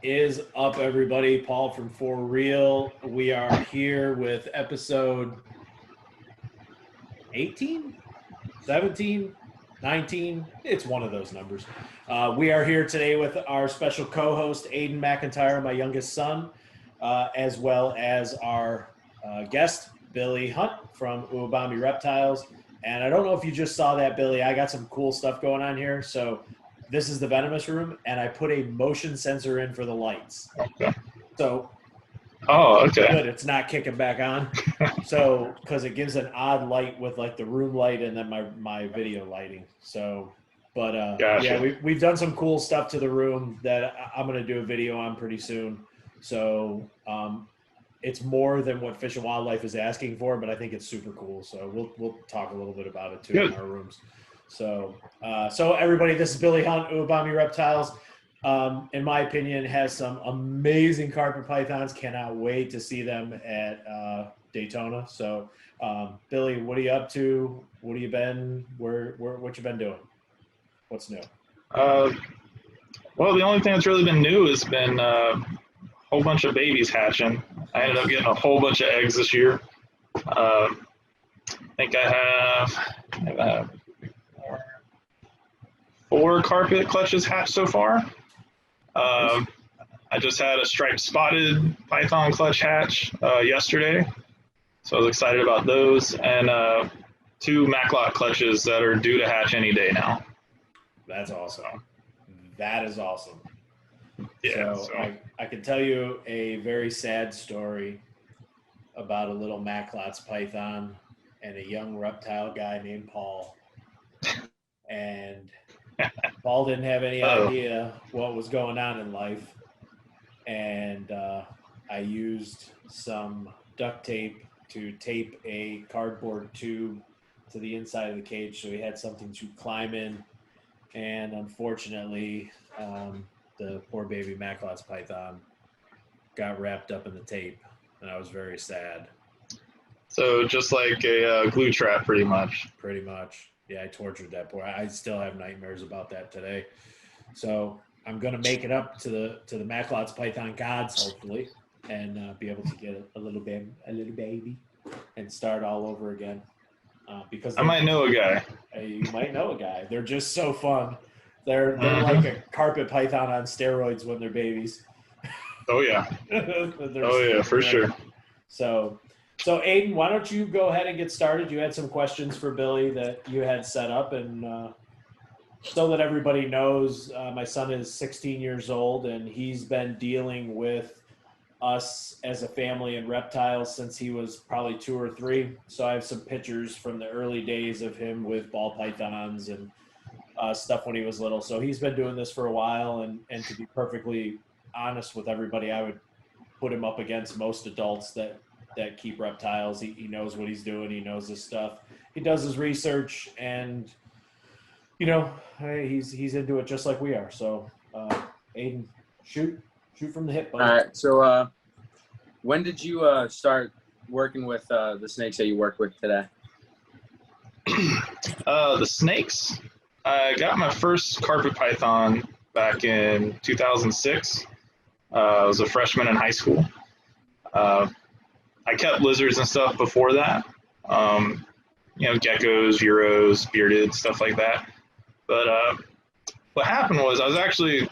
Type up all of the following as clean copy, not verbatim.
is up, everybody? Paul from For Real. We are here with episode 18, 17, 19. It's one of those numbers. We are here today with our special co-host, Aiden McIntyre, my youngest son, as well as our guest, Billy Hunt from Uwabami Reptiles. And I don't know if you just saw that, Billy. I got some cool stuff going on here. So this is the venomous room, and I put a motion sensor in for the lights. Okay. So, okay. Good. It's not kicking back on. So, because it gives an odd light with like the room light and then my video lighting. So, but Gotcha. yeah, we've done some cool stuff to the room that I'm going to do a video on pretty soon. So, it's more than what Fish and Wildlife is asking for, but I think it's super cool. So we'll talk a little bit about it too. Good. In our rooms. So everybody, this is Billy Hunt, Uwabami Reptiles. In my opinion, has some amazing carpet pythons. Cannot wait to see them at Daytona. So, Billy, what are you up to? What have you been? What you been doing? What's new? Well, the only thing that's really been new has been a whole bunch of babies hatching. I ended up getting a whole bunch of eggs this year. I think I have 4 carpet clutches hatched so far. I just had a striped spotted python clutch hatch yesterday, so I was excited about those, and 2 macklot clutches that are due to hatch any day now. That's awesome. That is awesome. Yeah. So I can tell you a very sad story about a little macklots python and a young reptile guy named Paul. And Paul didn't have any idea what was going on in life. And I used some duct tape to tape a cardboard tube to the inside of the cage so he had something to climb in. And unfortunately, the poor baby macklots python got wrapped up in the tape, and I was very sad. So just like a glue trap, pretty much. Pretty much. Yeah, I tortured that boy. I still have nightmares about that today. So I'm going to make it up to the macklots python gods, hopefully, and be able to get a little baby and start all over again. Because I might know a guy. You might know a guy. They're just so fun. They're like a carpet python on steroids when they're babies. Oh yeah. For sure. So Aiden, why don't you go ahead and get started? You had some questions for Billy that you had set up, and so that everybody knows, my son is 16 years old, and he's been dealing with us as a family and reptiles since he was probably 2 or 3. So I have some pictures from the early days of him with ball pythons and stuff when he was little. So he's been doing this for a while, and to be perfectly honest with everybody, I would put him up against most adults that keep reptiles. He knows what he's doing. He knows his stuff. He does his research, and he's into it just like we are. So Aiden, shoot from the hip, buddy. All right. So when did you start working with the snakes that you work with today? The snakes? I got my first carpet python back in 2006. I was a freshman in high school. I kept lizards and stuff before that. Geckos, Euros, bearded, stuff like that. But what happened was I was actually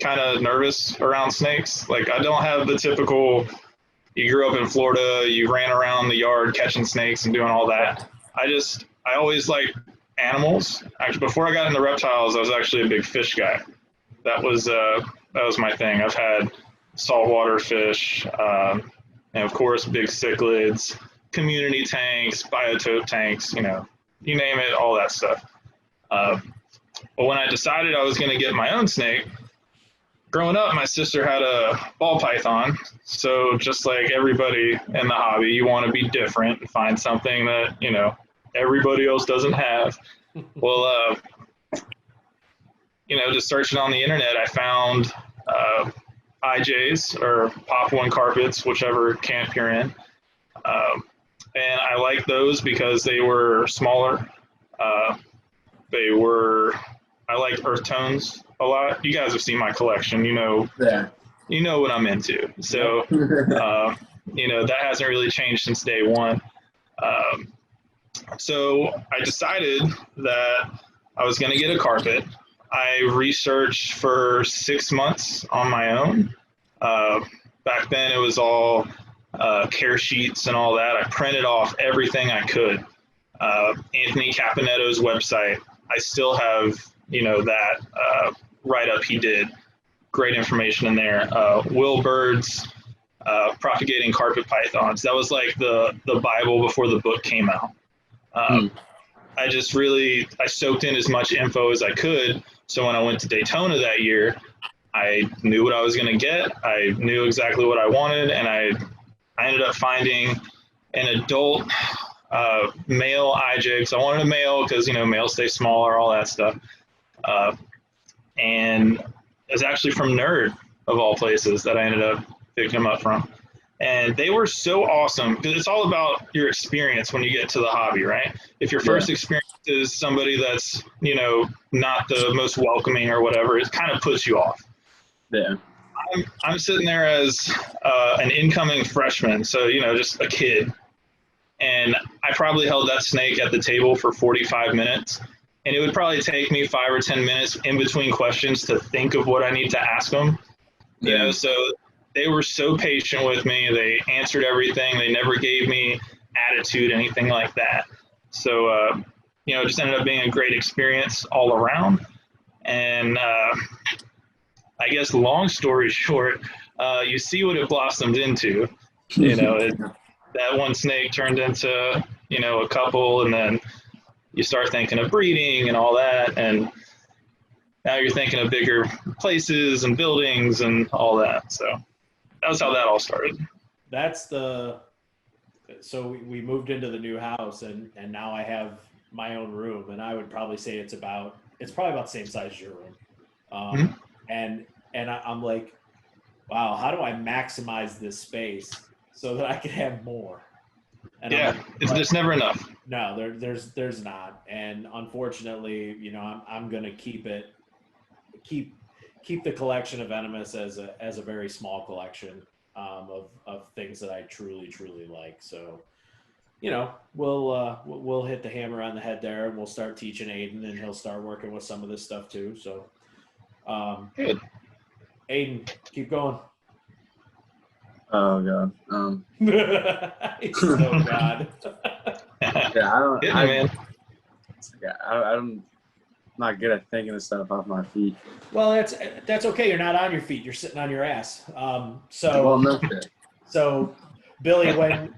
kind of nervous around snakes. Like, I don't have the typical, you grew up in Florida, you ran around the yard catching snakes and doing all that. I always liked animals. Actually, before I got into reptiles, I was actually a big fish guy. That was my thing. I've had saltwater fish, and of course, big cichlids, community tanks, biotope tanks, you name it, all that stuff. But when I decided I was going to get my own snake, growing up, my sister had a ball python. So just like everybody in the hobby, you want to be different and find something that, everybody else doesn't have. Well, just searching on the internet, I found IJs or Pop One carpets, whichever camp you're in. And I like those because they were smaller. I liked earth tones. a lot. You guys have seen my collection. Yeah. You know what I'm into. So, that hasn't really changed since day one. So I decided that I was going to get a carpet. I researched for 6 months on my own. Back then it was all care sheets and all that. I printed off everything I could. Anthony Caponetto's website, I still have, that write-up he did. Great information in there. Will Bird's Propagating Carpet Pythons. That was like the Bible before the book came out. I soaked in as much info as I could. So when I went to Daytona that year, I knew what I was going to get. I knew exactly what I wanted. And I ended up finding an adult male IJX. I wanted a male because, males stay smaller, all that stuff. And it was actually from Nerd, of all places, that I ended up picking them up from. And they were so awesome because it's all about your experience when you get to the hobby, right? If your first experience is somebody that's, not the most welcoming or whatever, it kind of puts you off. Yeah. I'm sitting there as an incoming freshman, so, just a kid. And I probably held that snake at the table for 45 minutes. And it would probably take me 5 or 10 minutes in between questions to think of what I need to ask them. So they were so patient with me. They answered everything. They never gave me attitude, anything like that. So, it just ended up being a great experience all around. And I guess long story short, you see what it blossomed into. That one snake turned into, a couple, and then you start thinking of breeding and all that. And now you're thinking of bigger places and buildings and all that. So that was how that all started. So we moved into the new house, and now I have my own room, and I would probably say it's probably about the same size as your room. And I'm like, wow, how do I maximize this space so that I can have more? And there's never enough. No, there's not. And unfortunately, I'm going to keep the collection of venomous as a very small collection of things that I truly, truly like. So, we'll hit the hammer on the head there, and we'll start teaching Aiden, and he'll start working with some of this stuff too. So, good. Aiden, keep going. Oh God. Oh God. I'm not good at thinking of stuff off my feet. Well, that's okay. You're not on your feet. You're sitting on your ass. So, Billy, when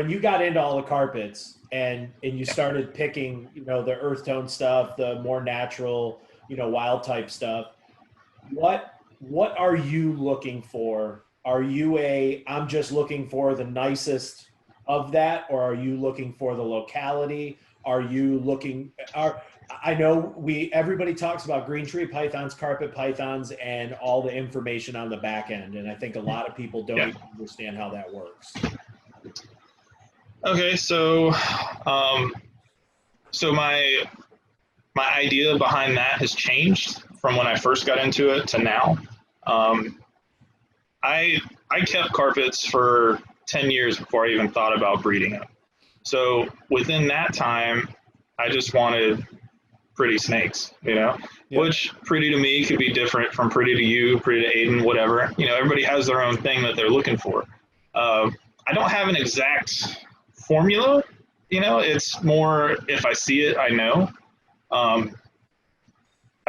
you got into all the carpets and you started picking, the earth tone stuff, the more natural, wild type stuff, what are you looking for? Are you I'm just looking for the nicest of that, or are you looking for the locality? Are you looking? I know everybody talks about green tree pythons, carpet pythons, and all the information on the back end, and I think a lot of people don't even understand how that works. Okay, so my idea behind that has changed from when I first got into it to now. I kept carpets for 10 years before I even thought about breeding them. So within that time, I just wanted pretty snakes, which pretty to me could be different from pretty to you, pretty to Aiden, whatever. Everybody has their own thing that they're looking for. I don't have an exact formula, it's more if I see it, I know. I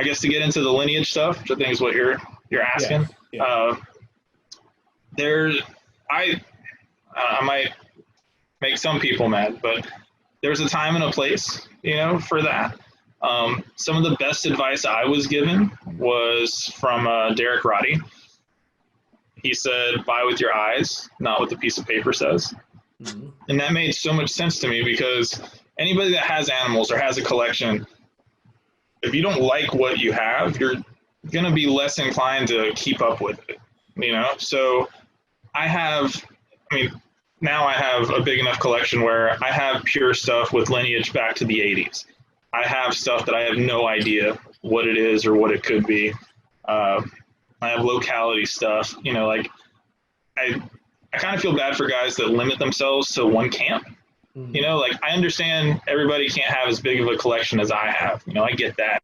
guess to get into the lineage stuff, which I think is what you're asking. I might make some people mad, but there's a time and a place, for that. Some of the best advice I was given was from Derek Roddy. He said, buy with your eyes, not what the piece of paper says. Mm-hmm. And that made so much sense to me because anybody that has animals or has a collection, if you don't like what you have, you're going to be less inclined to keep up with it, So now I have a big enough collection where I have pure stuff with lineage back to the 80s. I have stuff that I have no idea what it is or what it could be. I have locality stuff, you know, like I kind of feel bad for guys that limit themselves to one camp. You know, like I understand everybody can't have as big of a collection as I have. You know, I get that.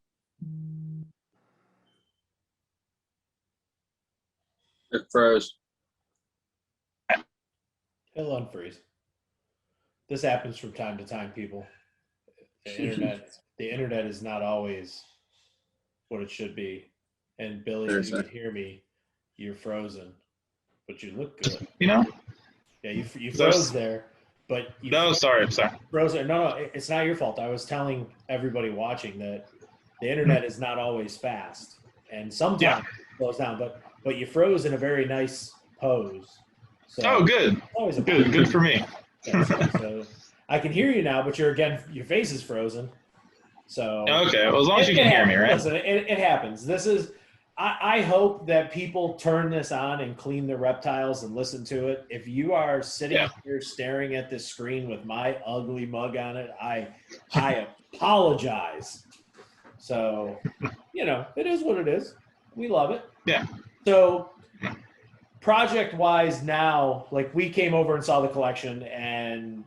It froze. It'll unfreeze. This happens from time to time, people. The internet is not always what it should be. And Billy, if you can hear me, you're frozen, but you look good. You know? Yeah, you froze there, but you sorry. froze there. No, it's not your fault. I was telling everybody watching that the internet is not always fast, and sometimes it slows down. But you froze in a very nice pose. So good. Always Good for me. So I can hear you now, but your face is frozen. So okay, well, as long as you can hear me, right? Listen, it happens. This is. I hope that people turn this on and clean the reptiles and listen to it. If you are sitting here staring at this screen with my ugly mug on it, I apologize. So, you know, it is what it is. We love it. Yeah. So, project-wise now, like we came over and saw the collection, and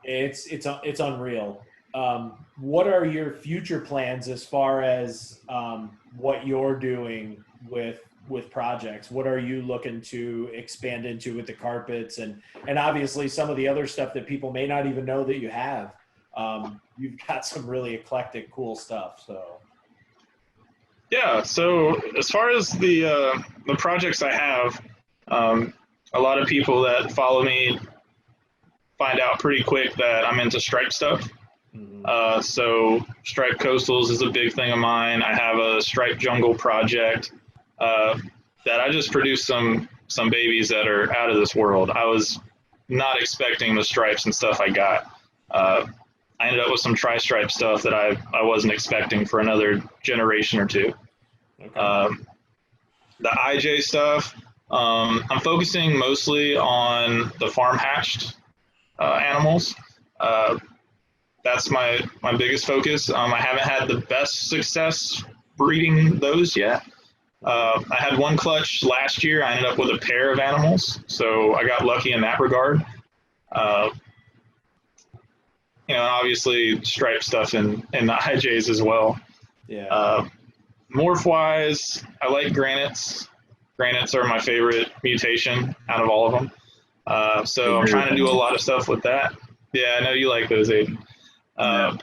it's unreal. What are your future plans as far as what you're doing with projects? What are you looking to expand into with the carpets and obviously some of the other stuff that people may not even know that you have? You've got some really eclectic, cool stuff. So yeah. So as far as the projects I have, a lot of people that follow me find out pretty quick that I'm into stripe stuff. So striped coastals is a big thing of mine. I have a striped jungle project that I just produced some babies that are out of this world. I was not expecting the stripes and stuff I got. I ended up with some tri-stripe stuff that I wasn't expecting for another generation or two. Okay. The IJ stuff, I'm focusing mostly on the farm hatched animals. That's my biggest focus. I haven't had the best success breeding those yet. I had one clutch last year. I ended up with a pair of animals, so I got lucky in that regard. You know, obviously striped stuff in the IJs as well. Yeah. Morph-wise, I like granites. Granites are my favorite mutation out of all of them. So I'm trying to do a lot of stuff with that. Yeah, I know you like those, Aiden. Yeah,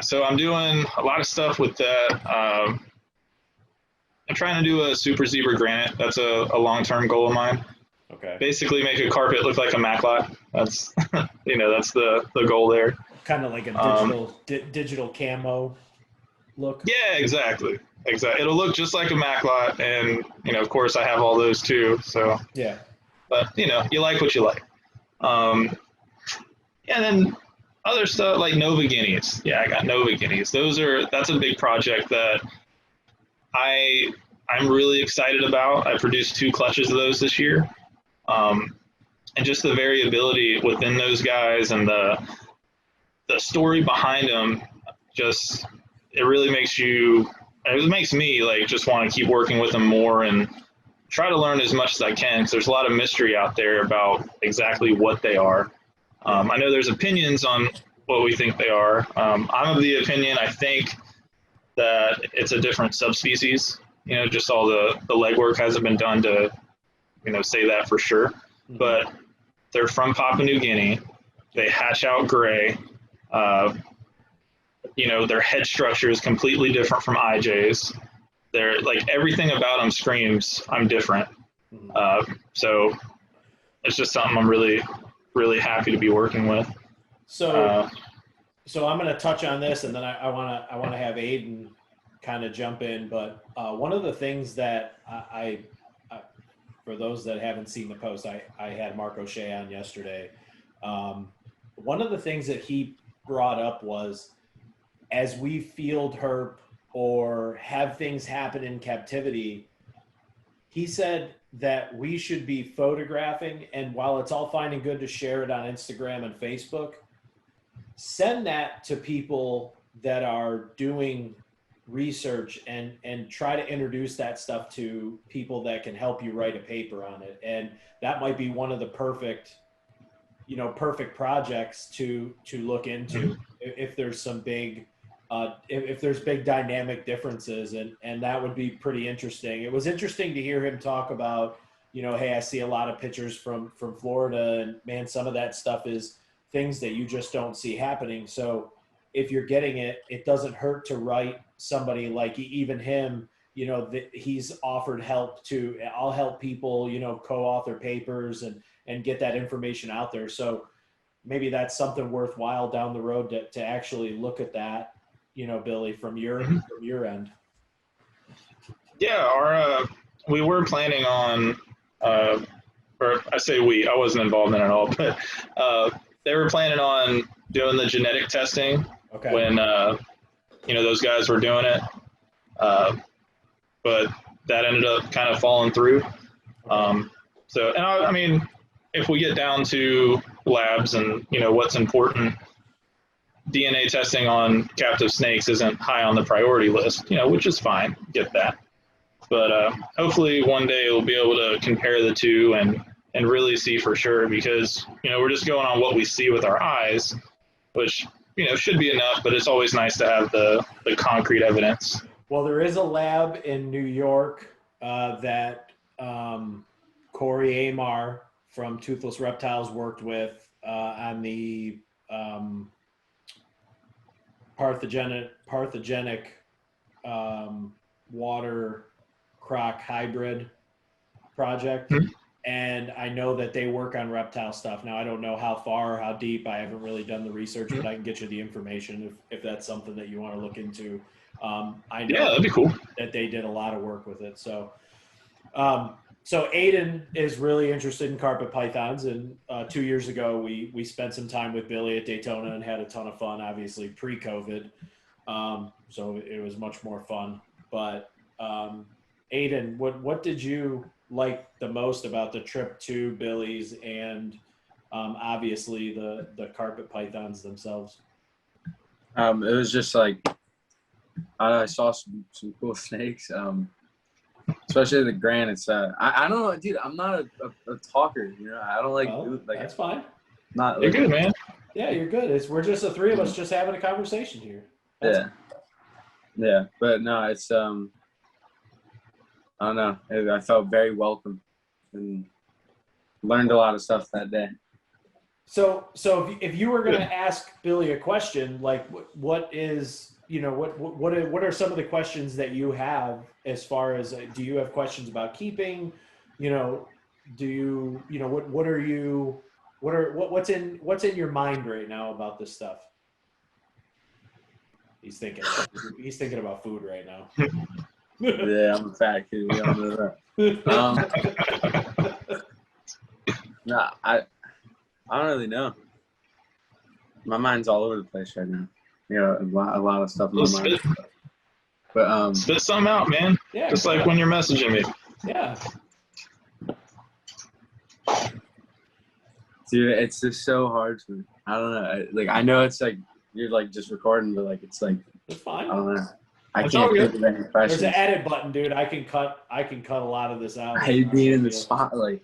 so I'm doing a lot of stuff with that. I'm trying to do a super zebra granite. That's a long-term goal of mine. Okay. Basically make a carpet look like a macklot. That's, you know, that's the goal there. Kind of like a digital camo look. Yeah, exactly. It'll look just like a macklot, and, you know, of course I have all those too, so. Yeah. But, you know, you like what you like. And then other stuff like Nova Guineas. Yeah, I got Nova Guineas. That's a big project that I'm really excited about. I produced 2 clutches of those this year. And just the variability within those guys and the story behind them, just, it really makes me like just want to keep working with them more and try to learn as much as I can, because there's a lot of mystery out there about exactly what they are. I know there's opinions on what we think they are. I'm of the opinion, I think that it's a different subspecies. You know, just all the legwork hasn't been done to, you know, say that for sure. But they're from Papua New Guinea. They hatch out gray. You know, their head structure is completely different from IJ's. They're like, everything about them screams, I'm different. So it's just something I'm really, really happy to be working with. So I'm going to touch on this, and then I want to have Aiden kind of jump in. But one of the things that I for those that haven't seen the post, I had Mark OShea on yesterday. One of the things that he brought up was, as we field herp or have things happen in captivity, he said that we should be photographing, and while it's all fine and good to share it on Instagram and Facebook, send that to people that are doing research and try to introduce that stuff to people that can help you write a paper on it. And that might be one of the perfect projects to look into if there's some big if there's big dynamic differences, and that would be pretty interesting. It was interesting to hear him talk about, hey, I see a lot of pictures from Florida, and man, some of that stuff is things that you just don't see happening. So if you're getting it, it doesn't hurt to write somebody like even him, that he's offered help to, I'll help people, co-author papers and get that information out there. So maybe that's something worthwhile down the road to actually look at that, Billy, from your end. Yeah, we were planning on, or I say I wasn't involved in it at all, but they were planning on doing the genetic testing when, those guys were doing it. But that ended up kind of falling through. So, and I mean, if we get down to labs and, what's important, DNA testing on captive snakes isn't high on the priority list, which is fine, get that. But hopefully one day we'll be able to compare the two and really see for sure, because, we're just going on what we see with our eyes, which, should be enough, but it's always nice to have the concrete evidence. Well, there is a lab in New York that Corey Amar from Toothless Reptiles worked with on the parthogenic water croc hybrid project. Mm-hmm. And I know that they work on reptile stuff. Now, I don't know how far or how deep. I haven't really done the research, but I can get you the information if that's something that you want to look into. I know that'd be cool that they did a lot of work with it. So Aidan is really interested in carpet pythons. And 2 years ago, we spent some time with Billy at Daytona and had a ton of fun, obviously pre-COVID. So it was much more fun. But Aidan, what did you like the most about the trip to Billy's and obviously the carpet pythons themselves? It was just like, I saw some cool snakes, especially the granites. I don't know, dude. I'm not a talker, I don't like. That's fine. You're good, man. Yeah, you're good. We're just the three of us just having a conversation here. Yeah. But no, it's I don't know. I felt very welcome and learned a lot of stuff that day. So if you were going to ask Billy a question, like what is, what are some of the questions that you have as far as, do you have questions about keeping, what's in your mind right now about this stuff? He's thinking about food right now. Yeah, I'm a fat kid. We all know that. No, I don't really know. My mind's all over the place right now. A lot of stuff in my mind. But spit something out, man. Yeah, just like when you're messaging me. Yeah. Dude, it's just so hard for me. I don't know. I know it's like you're like just recording, but like it's fine. I don't know. I can't think of any questions. There's an edit button, dude. I can cut a lot of this out. I hate being in the spotlight.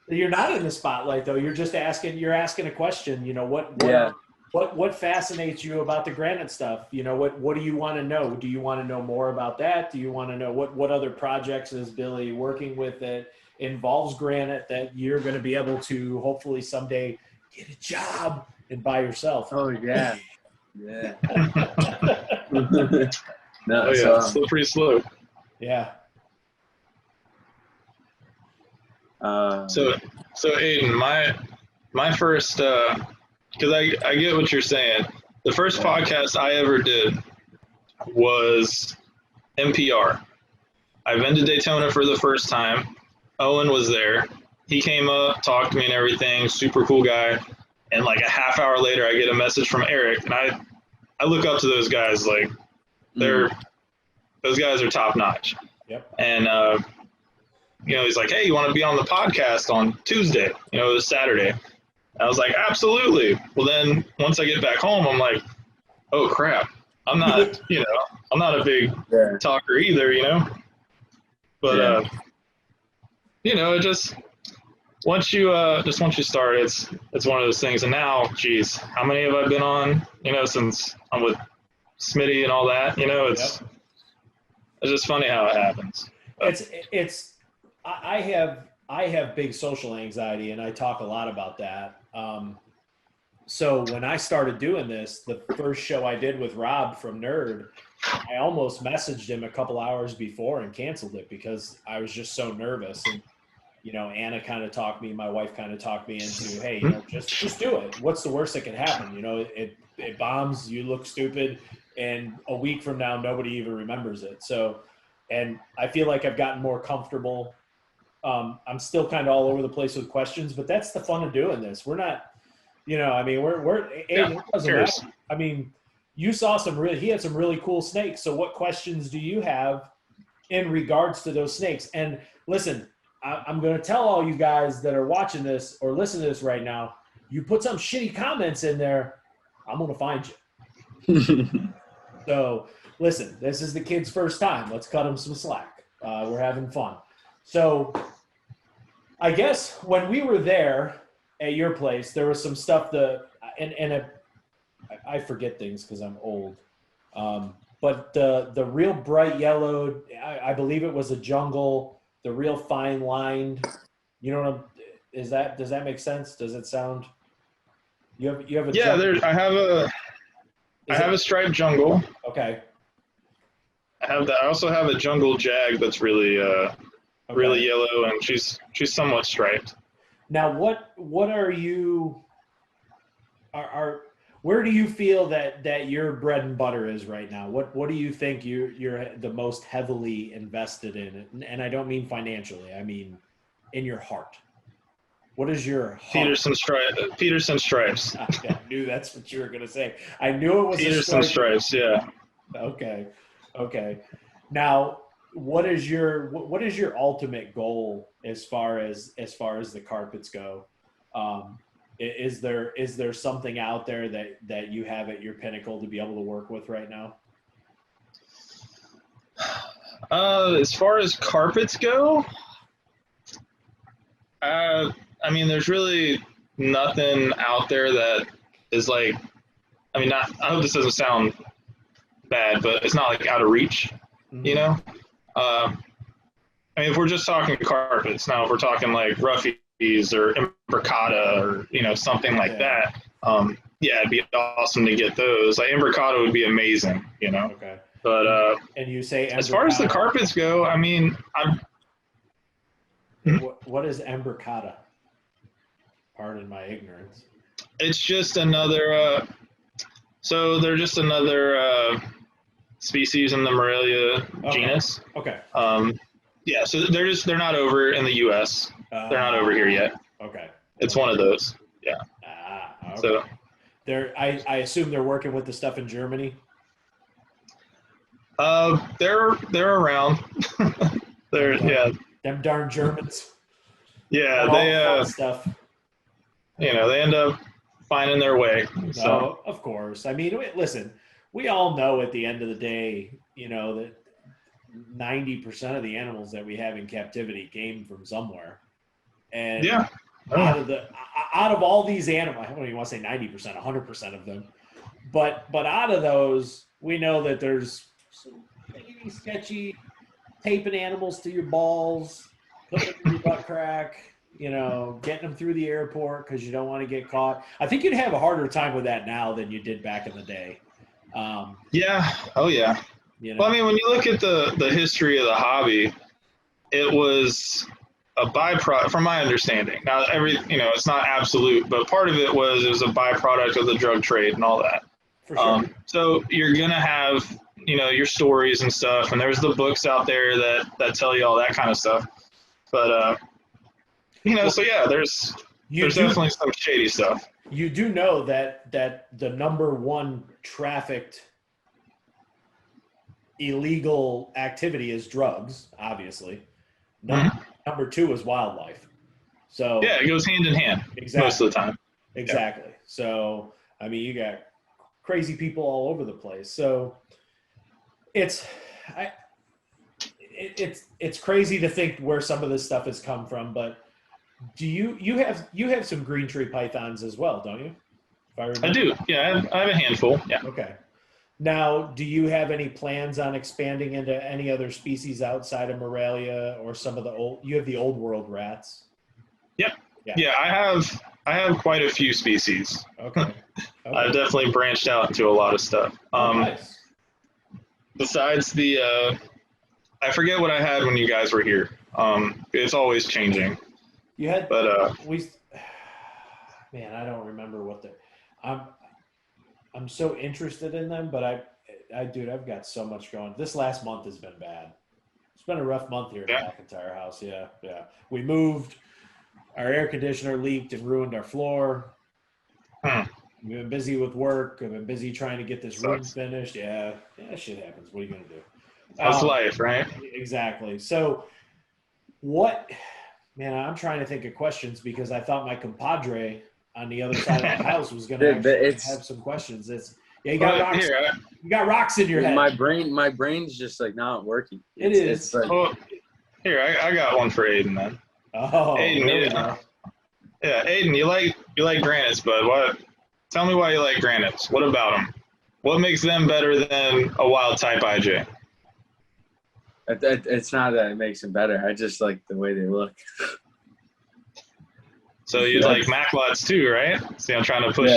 You're not in the spotlight though. You're just asking a question. What fascinates you about the granite stuff? What do you want to know? Do you want to know more about that? Do you want to know what other projects is Billy working with that involves granite that you're going to be able to hopefully someday get a job and by yourself? Oh yeah. Yeah. No, slippery slope. Yeah. So Aiden, my first, because I get what you're saying. The first podcast I ever did was NPR. I've been to Daytona for the first time. Owen was there. He came up, talked to me and everything. Super cool guy. And like a half hour later, I get a message from Eric, and I look up to those guys like those guys are top notch. Yep. And he's like, hey, you want to be on the podcast on Tuesday? It was Saturday. I was like, absolutely. Well, then once I get back home, I'm like, oh crap, I'm not, I'm not a big talker either, but, it just, once you start, it's one of those things. And now, geez, how many have I been on, since I'm with Smitty and all that, it's just funny how it happens. I have big social anxiety, and I talk a lot about that. So when I started doing this, the first show I did with Rob from Nerd, I almost messaged him a couple hours before and canceled it because I was just so nervous. And, Anna kind of talked me, my wife kind of talked me into, hey, just do it. What's the worst that can happen? It bombs, you look stupid, and a week from now, nobody even remembers it. So, and I feel like I've gotten more comfortable. I'm still kind of all over the place with questions, but that's the fun of doing this. We're not, it doesn't matter. I mean, you saw he had some really cool snakes. So what questions do you have in regards to those snakes? And listen, I'm going to tell all you guys that are watching this or listening to this right now, you put some shitty comments in there, I'm going to find you. So listen, this is the kid's first time. Let's cut him some slack. We're having fun. So I guess when we were there at your place, there was some stuff I forget things because I'm old. But the real bright yellow, I believe it was a jungle, the real fine lined, does that make sense? Does it sound, you have a jungle? I have a striped jungle. Okay. I also have a jungle jag that's really really yellow, and she's somewhat striped. Now what are you where do you feel that your bread and butter is right now? What do you think you're the most heavily invested in? And I don't mean financially, I mean in your heart. What is your heart? Peterson stripes. I knew that's what you were gonna say. I knew it was Peterson stripes, yeah. Okay. Now, what is your ultimate goal as far as the carpets go? Is there something out there that you have at your pinnacle to be able to work with right now? As far as carpets go, I mean, there's really nothing out there that is like, I hope this doesn't sound bad, but it's not like out of reach, I mean, if we're just talking carpets, now if we're talking like roughies or imbricata or, something like that, it'd be awesome to get those. Like imbricata would be amazing, Okay. But and you say as far as the carpets go, I mean, what is imbricata? Pardon my ignorance. It's just another. So they're just another species in the Morelia genus. Okay. So they're not over in the U.S. They're not over here yet. Okay. It's one of those. Yeah. Okay. So I assume they're working with the stuff in Germany. They're around. Them darn Germans. Yeah, all stuff. They end up finding their way. So. No, of course. I mean, listen, we all know at the end of the day, that 90% of the animals that we have in captivity came from somewhere. And out of all these animals, I don't even want to say 90%, 100% of them. But out of those, we know that there's some maybe sketchy taping animals to your balls, putting them in your butt crack, getting them through the airport because you don't want to get caught. I think you'd have a harder time with that now than you did back in the day. Yeah. Oh, yeah. Well, I mean, when you look at the history of the hobby, it was a byproduct, from my understanding. Now, it's not absolute, but part of it was a byproduct of the drug trade and all that. For sure. So you're going to have, your stories and stuff, and there's the books out there that tell you all that kind of stuff. But, so yeah, there's definitely some shady stuff. You do know that the number one trafficked illegal activity is drugs, obviously. Number two is wildlife. So yeah, it goes hand in hand. Exactly. Most of the time. Exactly. Yeah. So I mean, you got crazy people all over the place. So it's crazy to think where some of this stuff has come from. But do you have some green tree pythons as well, don't you? If I remember. I do. Yeah, I have a handful. Yeah. Okay. Now, do you have any plans on expanding into any other species outside of Morelia or some of the you have the old world rats? Yep. Yeah, I have quite a few species. Okay. I've definitely branched out into a lot of stuff. Nice. Besides the, I forget what I had when you guys were here. It's always changing. You had, but man, I don't remember what I'm so interested in them, but dude, I've got so much going. This last month has been bad. It's been a rough month here in the McIntyre house. Yeah. We moved. Our air conditioner leaked and ruined our floor. We've been busy with work. I've been busy trying to get this room finished. Yeah, shit happens. What are you gonna do? That's life, right? Exactly. So, man, I'm trying to think of questions because I thought my compadre on the other side of the house was going to have some questions. You got rocks. You got rocks in your head. My brain's just like not working. It's like, here, I got one for Aiden then. Oh, Aiden, yeah, Aiden, you like granites, bud. What? Tell me why you like granites. What about them? What makes them better than a wild type IJ? It's not that it makes them better. I just like the way they look. So you like macklots too, right? See, I'm trying to push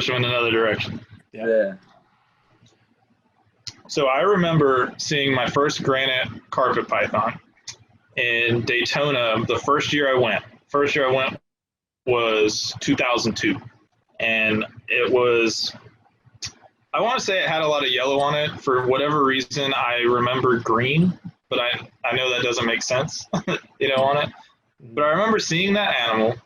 them in another direction. Yeah. So I remember seeing my first granite carpet python in Daytona the first year I went. First year I went was 2002. And it was, I want to say it had a lot of yellow on it. For whatever reason, I remember green, but I know that doesn't make sense, on it. But I remember seeing that animal.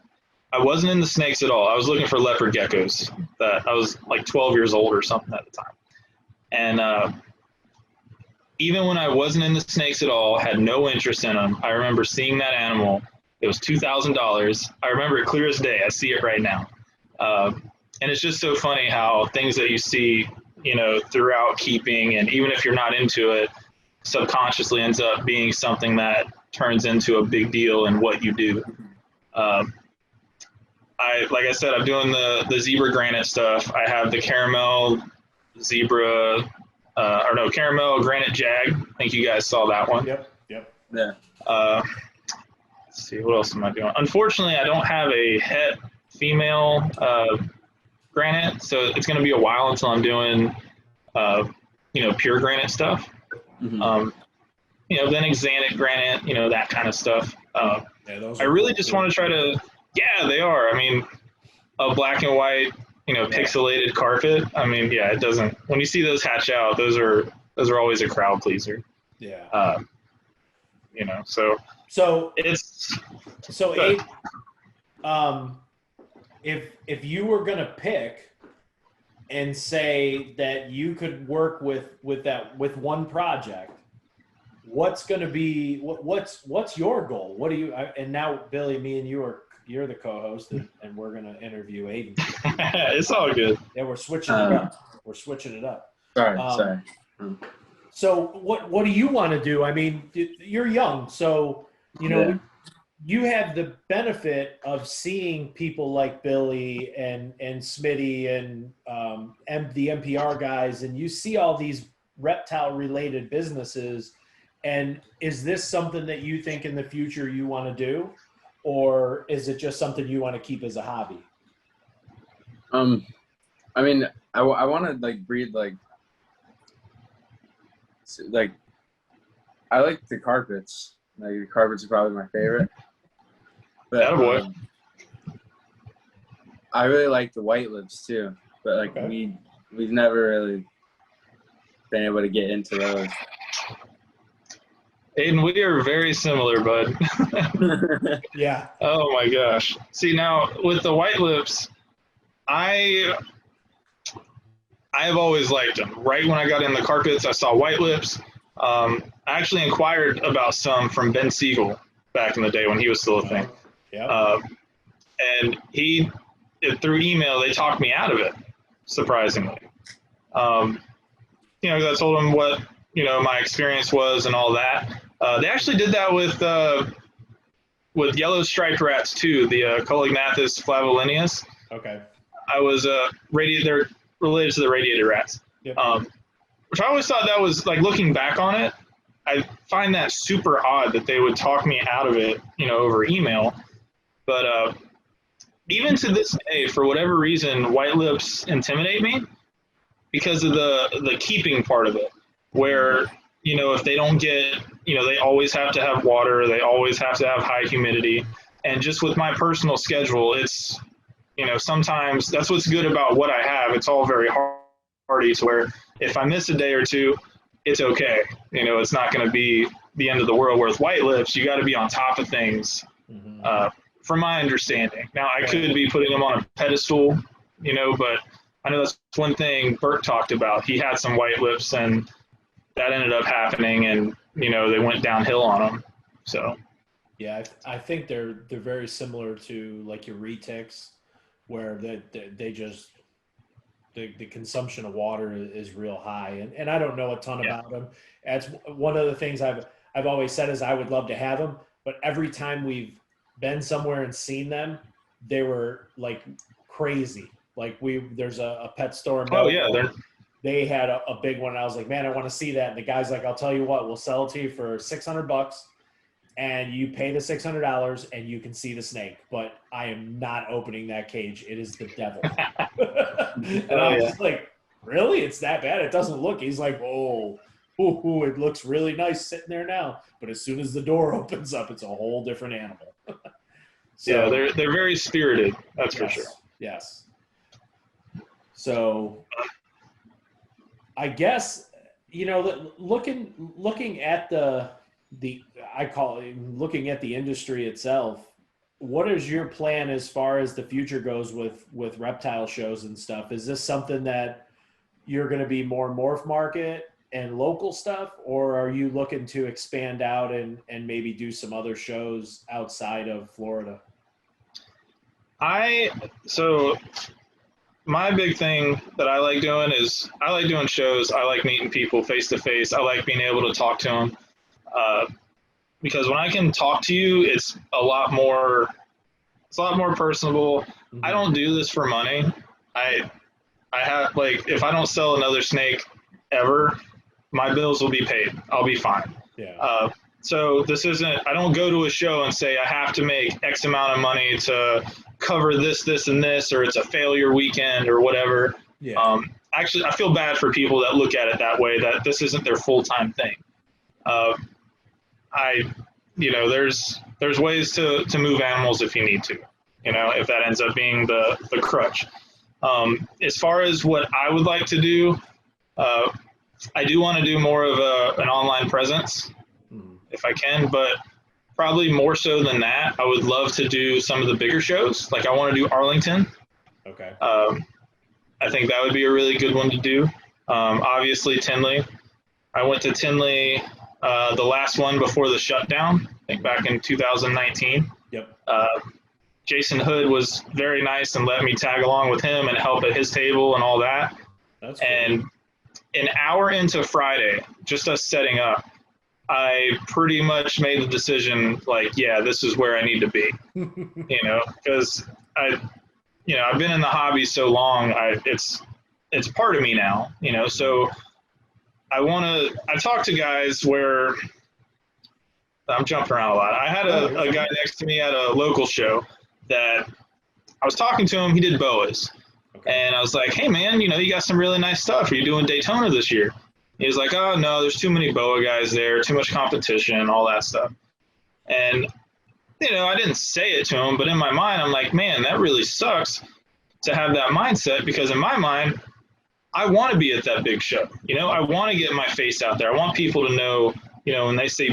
I wasn't in the snakes at all. I was looking for leopard geckos. That I was like 12 years old or something at the time. And even when I wasn't in the snakes at all, had no interest in them, I remember seeing that animal. It was $2,000. I remember it clear as day. I see it right now. And it's just so funny how things that you see, throughout keeping, and even if you're not into it, subconsciously ends up being something that turns into a big deal in what you do. Like I said, I'm doing the zebra granite stuff. I have the caramel zebra, caramel granite jag. I think you guys saw that one. Yep. Yeah. Let's see, what else am I doing? Unfortunately, I don't have a het female granite, so it's going to be a while until I'm doing, pure granite stuff. Mm-hmm. Then exanic granite, that kind of stuff. I really just want to try to, they are. I mean, a black and white, pixelated carpet. I mean, it doesn't. When you see those hatch out, those are always a crowd pleaser. Yeah. So it's if you were gonna pick and say that you could work with one project, what's going to be what's your goal? What do you and now Billy, me and you're the co-host and we're going to interview Aiden. It's all good. Yeah, we're switching it up. We're switching it up. Sorry. So what do you want to do? I mean, you're young, so you have the benefit of seeing people like Billy and Smitty and the NPR guys, and you see all these reptile-related businesses. And is this something that you think in the future you want to do, or is it just something you want to keep as a hobby? I mean, I want to breed I like the carpets. The carpets are probably my favorite. But I really like the white lips too. But we've never really been able to get into those. Aiden, we are very similar, bud. Yeah. Oh my gosh. See, now with the white lips, I have always liked them. Right when I got in the carpets, I saw white lips. I actually inquired about some from Ben Siegel back in the day when he was still a thing. Yeah. And through email, they talked me out of it, surprisingly. You know, 'cause I told them what, you know, my experience was and all that. They actually did that with yellow striped rats too, the Colognathus flavolineus. Okay. I was they're related to the radiated rats. Yep. Which I always thought that was, like, looking back on it, I find that super odd that they would talk me out of it, you know, over email. But even to this day, for whatever reason, white lips intimidate me because of the keeping part of it, where, you know, if they don't get, you know, they always have to have water, they always have to have high humidity. And just with my personal schedule, it's, you know, sometimes that's what's good about what I have. It's all very hardy to where if I miss a day or two, it's okay. You know, it's not going to be the end of the world. Whereas white lips, you got to be on top of things, from my understanding. Now, I could be putting them on a pedestal, you know, but I know that's one thing Bert talked about. He had some white lips, and that ended up happening, and, you know, they went downhill on him. So, yeah, I think they're very similar to like your retics, where they just the consumption of water is real high, and I don't know a ton about them. That's one of the things I've always said is I would love to have them, but every time we've been somewhere and seen them, they were like crazy. Like there's a pet store in Melbourne. They had a big one. And I was like, man, I want to see that. And the guy's like, I'll tell you what, we'll sell it to you for $600, and you pay the $600 and you can see the snake. But I am not opening that cage. It is the devil. And I was like, really? It's that bad? It doesn't look. He's like, oh, it looks really nice sitting there now. But as soon as the door opens up, it's a whole different animal. So, yeah, they're very spirited. That's for sure. Yes. So I guess, you know, looking at looking at the industry itself, what is your plan as far as the future goes with reptile shows and stuff? Is this something that you're going to be more morph market and local stuff, or are you looking to expand out and maybe do some other shows outside of Florida? So my big thing that I like doing is I like doing shows. I like meeting people face to face. I like being able to talk to them, because when I can talk to you, it's a lot more personable. Mm-hmm. I don't do this for money. I have, like, if I don't sell another snake ever, my bills will be paid. I'll be fine. Yeah. So this isn't, I don't go to a show and say I have to make X amount of money to cover this, and this, or it's a failure weekend or whatever. Yeah. Actually, I feel bad for people that look at it that way, that this isn't their full-time thing. You know, there's ways to move animals if you need to, you know, if that ends up being the crutch. As far as what I would like to do, I do want to do more of an online presence if I can, but probably more so than that, I would love to do some of the bigger shows. Like, I want to do Arlington. Okay. I think that would be a really good one to do. Obviously, Tinley. I went to Tinley, the last one before the shutdown, I think back in 2019. Yep. Jason Hood was very nice and let me tag along with him and help at his table and all that. That's cool. And an hour into Friday, just us setting up, I pretty much made the decision, like, yeah, this is where I need to be, you know, because I've been in the hobby so long, it's part of me now, you know, so I talk to guys where I'm jumping around a lot. I had a guy next to me at a local show that I was talking to him. He did boas. Okay. And I was like, hey, man, you know, you got some really nice stuff. Are you doing Daytona this year? He was like, oh, no, there's too many boa guys there, too much competition, all that stuff. And, you know, I didn't say it to him, but in my mind, I'm like, man, that really sucks to have that mindset, because in my mind, I want to be at that big show. You know, I want to get my face out there. I want people to know, you know, when they see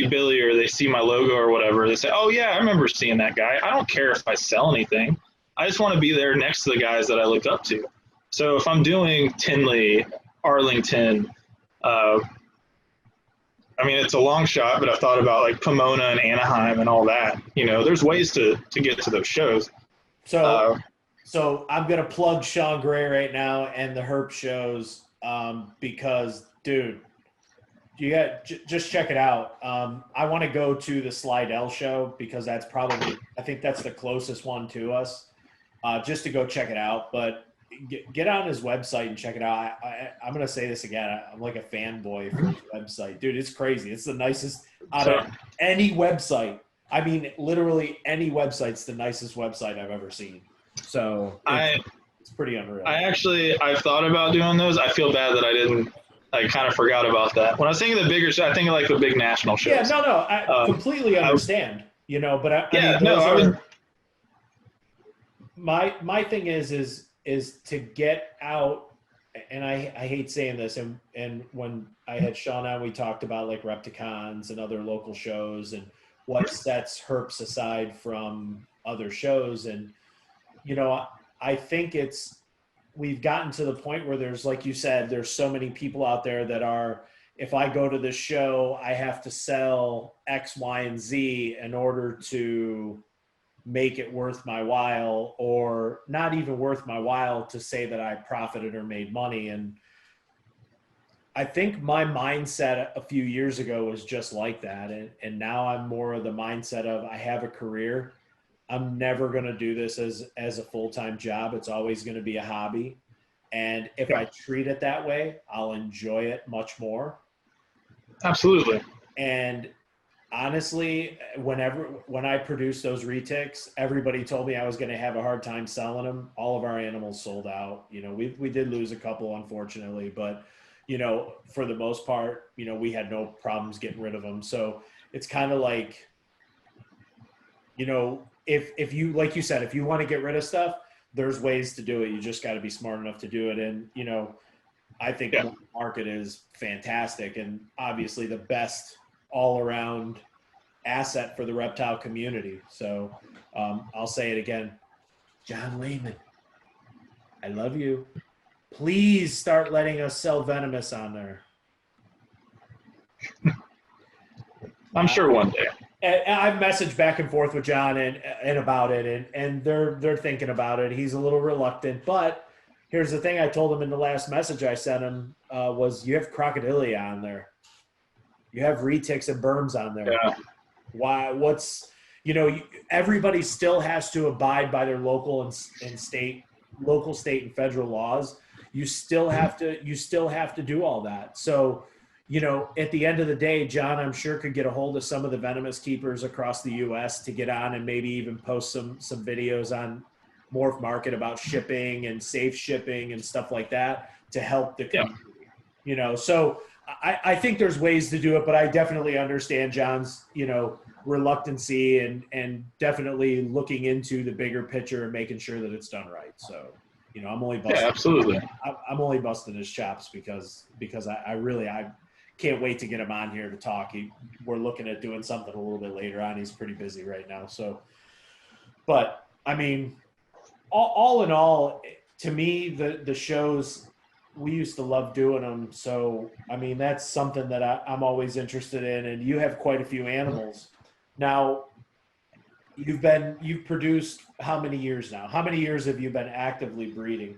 Billy or they see my logo or whatever, they say, oh, yeah, I remember seeing that guy. I don't care if I sell anything. I just want to be there next to the guys that I look up to. So if I'm doing Tinley, Arlington, I mean, it's a long shot, but I've thought about like Pomona and Anaheim and all that. You know, there's ways to get to those shows. So So I'm gonna plug Sean Gray right now and the Herp shows because, dude, you got just check it out. I want to go to the Slidell show because that's probably, I think that's the closest one to us, just to go check it out. But get on his website and check it out. I'm gonna say this again. I'm like a fanboy for his website, dude. It's crazy. It's the nicest out of any website. I mean, literally any website's the nicest website I've ever seen. So it's pretty unreal. I've thought about doing those. I feel bad that I didn't. I kind of forgot about that. When I was thinking of the bigger show, I think of like the big national shows. Yeah, no, I completely understand. My thing is to get out, and I hate saying this, and when I had Sean on, we talked about like Repticons and other local shows and what sets Herps aside from other shows. And, I think we've gotten to the point where there's, like you said, there's so many people out there that are, if I go to this show, I have to sell X, Y, and Z in order to make it worth my while, or not even worth my while to say that I profited or made money. And I think my mindset a few years ago was just like that. And now I'm more of the mindset of, I have a career. I'm never going to do this as a full-time job. It's always going to be a hobby. And if I treat it that way, I'll enjoy it much more. Absolutely. And honestly, when I produced those retics, everybody told me I was going to have a hard time selling them. All of our animals sold out. We did lose a couple, unfortunately, but for the most part, we had no problems getting rid of them. So it's kind of like, if you, like you said, if you want to get rid of stuff, there's ways to do it. You just got to be smart enough to do it. And, I think the market is fantastic and obviously the best all around asset for the reptile community. So I'll say it again, John Lehman, I love you. Please start letting us sell venomous on there. I'm sure one day. And I've messaged back and forth with John and about it, and they're thinking about it. He's a little reluctant, but here's the thing I told him in the last message I sent him was, you have crocodilia on there. You have retics and berms on there. Yeah. Why? Everybody still has to abide by their local and state and federal laws. You still have to do all that. So, at the end of the day, John, I'm sure, could get a hold of some of the venomous keepers across the U.S. to get on and maybe even post some videos on Morph Market about shipping and safe shipping and stuff like that to help the community. So I think there's ways to do it, but I definitely understand John's, reluctancy and definitely looking into the bigger picture and making sure that it's done right. So, I'm only busting. Yeah, absolutely. I'm only busting his chops because I can't wait to get him on here to talk. We're looking at doing something a little bit later on. He's pretty busy right now. So, but I mean, all in all, to me, the shows, we used to love doing them. So, I mean, that's something that I'm always interested in. And you have quite a few animals. Now, you've produced how many years now? How many years have you been actively breeding?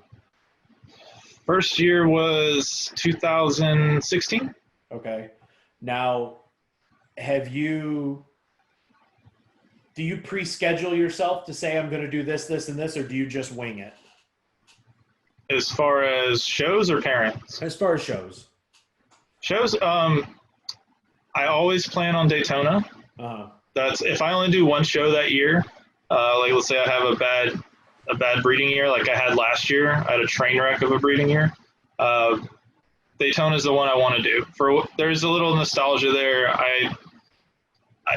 First year was 2016. Okay. Now, do you pre-schedule yourself to say, I'm going to do this, this, and this, or do you just wing it? As far as shows or parents? As far as shows. Shows, I always plan on Daytona. Uh-huh. That's if I only do one show that year. Like, let's say I have a bad breeding year, like I had last year. I had a train wreck of a breeding year. Daytona is the one I want to do. There's a little nostalgia there.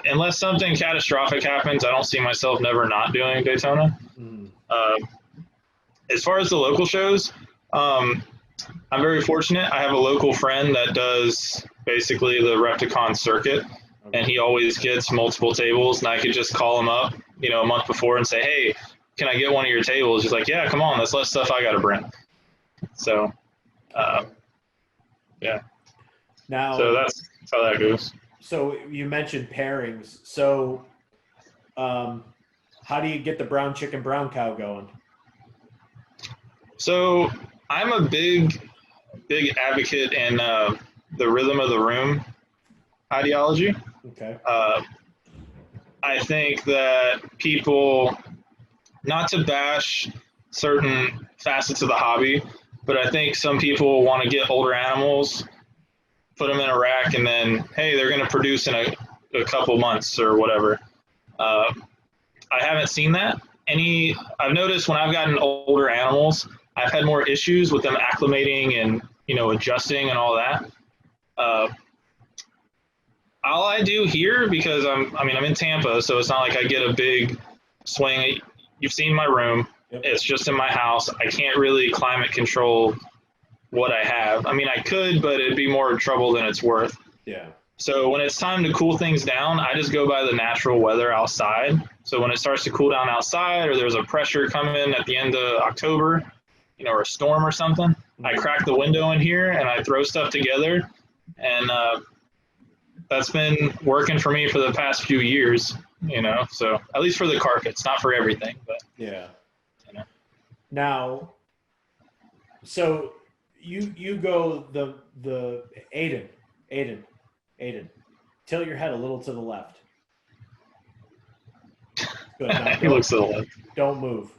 Unless something catastrophic happens, I don't see myself never not doing Daytona. Mm. As far as the local shows, I'm very fortunate. I have a local friend that does basically the Repticon circuit, and he always gets multiple tables, and I could just call him up, a month before and say, hey, can I get one of your tables? He's like, yeah, come on, that's less stuff I got to bring. So, yeah. Now, so that's how that goes. So you mentioned pairings. So how do you get the brown chicken, brown cow going? So I'm a big advocate in the rhythm of the room ideology. Okay. I think that people, not to bash certain facets of the hobby, but I think some people want to get older animals, put them in a rack, and then, hey, they're going to produce in a couple months or whatever. I haven't seen that. I've noticed when I've gotten older animals, I've had more issues with them acclimating and, adjusting and all that. All I do here, because I'm in Tampa, so it's not like I get a big swing. You've seen my room. Yep. It's just in my house. I can't really climate control what I have. I mean, I could, but it'd be more trouble than it's worth. Yeah. So when it's time to cool things down, I just go by the natural weather outside. So when it starts to cool down outside, or there's a pressure coming at the end of October, or a storm or something, I crack the window in here and I throw stuff together. And that's been working for me for the past few years, so at least for the carpets, not for everything, but yeah. Now, so you go the Aiden, tilt your head a little to the left. Good. Now he looks to the left. Don't move.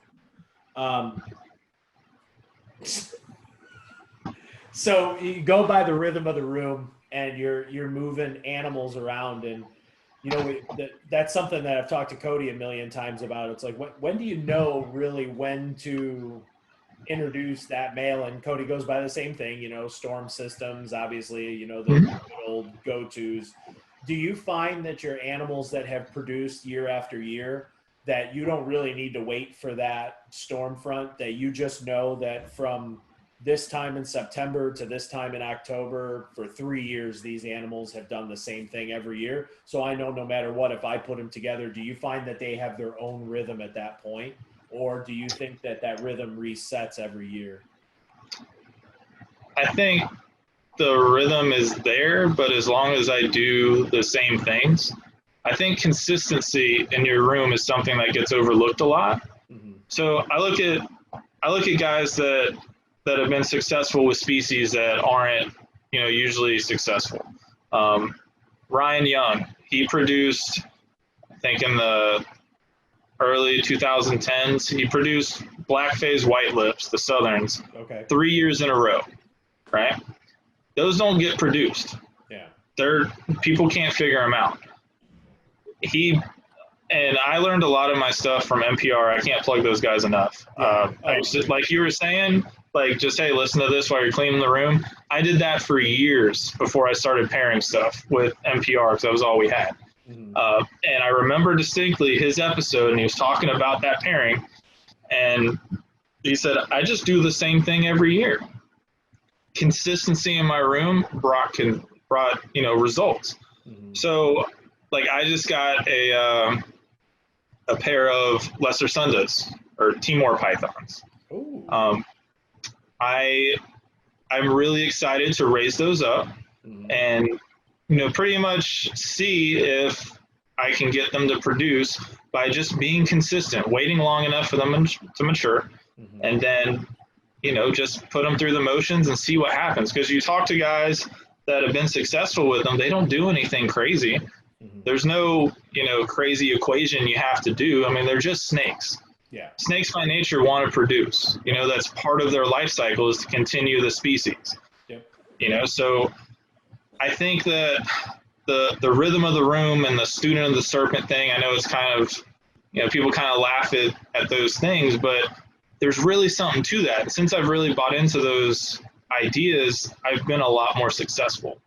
So you go by the rhythm of the room, and you're moving animals around, and that's something that I've talked to Cody a million times about. It's like, when do you know really when to introduce that male? And Cody goes by the same thing, storm systems, obviously, the good old go-tos. Do you find that your animals that have produced year after year, that you don't really need to wait for that storm front, that you just know that from this time in September to this time in October, for 3 years, these animals have done the same thing every year? So I know no matter what, if I put them together, do you find that they have their own rhythm at that point? Or do you think that rhythm resets every year? I think the rhythm is there, but as long as I do the same things, I think consistency in your room is something that gets overlooked a lot. Mm-hmm. So I look at guys that have been successful with species that aren't, usually successful. Ryan Young, he produced, I think in the early 2010s, he produced black phase white lips, the Southerns, 3 years in a row, right? Those don't get produced. Yeah. People can't figure them out. And I learned a lot of my stuff from NPR. I can't plug those guys enough. Like you were saying, just, hey, listen to this while you're cleaning the room. I did that for years before I started pairing stuff with NPR, because that was all we had. Mm-hmm. And I remember distinctly his episode, and he was talking about that pairing. And he said, I just do the same thing every year. Consistency in my room brought results. Mm-hmm. So, I just got a pair of lesser sundas, or Timor pythons. I'm really excited to raise those up, and pretty much see if I can get them to produce by just being consistent, waiting long enough for them to mature, and then just put them through the motions and see what happens. Because you talk to guys that have been successful with them, they don't do anything crazy. There's no, crazy equation you have to do. I mean, they're just snakes. Yeah. Snakes by nature want to produce. That's part of their life cycle, is to continue the species. Yep. So I think that the rhythm of the room and the student of the serpent thing, I know it's kind of, people kind of laugh at those things, but there's really something to that. Since I've really bought into those ideas, I've been a lot more successful.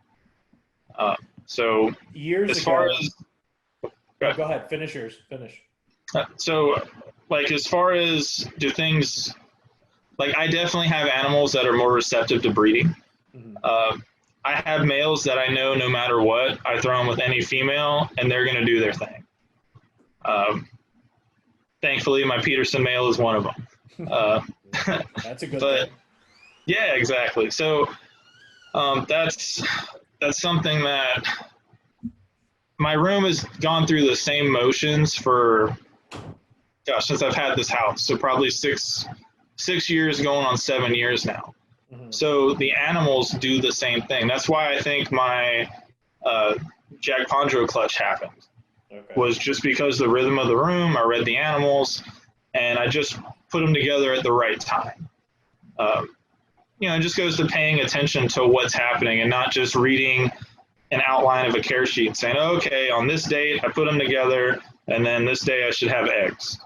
So years as ago, far as go ahead, finish yours. Finish. So, as far as do things, I definitely have animals that are more receptive to breeding. Mm-hmm. I have males that I know no matter what, I throw them with any female, and they're going to do their thing. Thankfully, my Peterson male is one of them. That's a good thing. Yeah, exactly. So that's something that my room has gone through the same motions for, since I've had this house. So probably 6 years going on 7 years now. Mm-hmm. So the animals do the same thing. That's why I think my Jack Pondro clutch happened. Okay. Was just because the rhythm of the room, I read the animals, and I just put them together at the right time. It just goes to paying attention to what's happening and not just reading an outline of a care sheet saying, okay, on this date, I put them together, and then this day I should have eggs.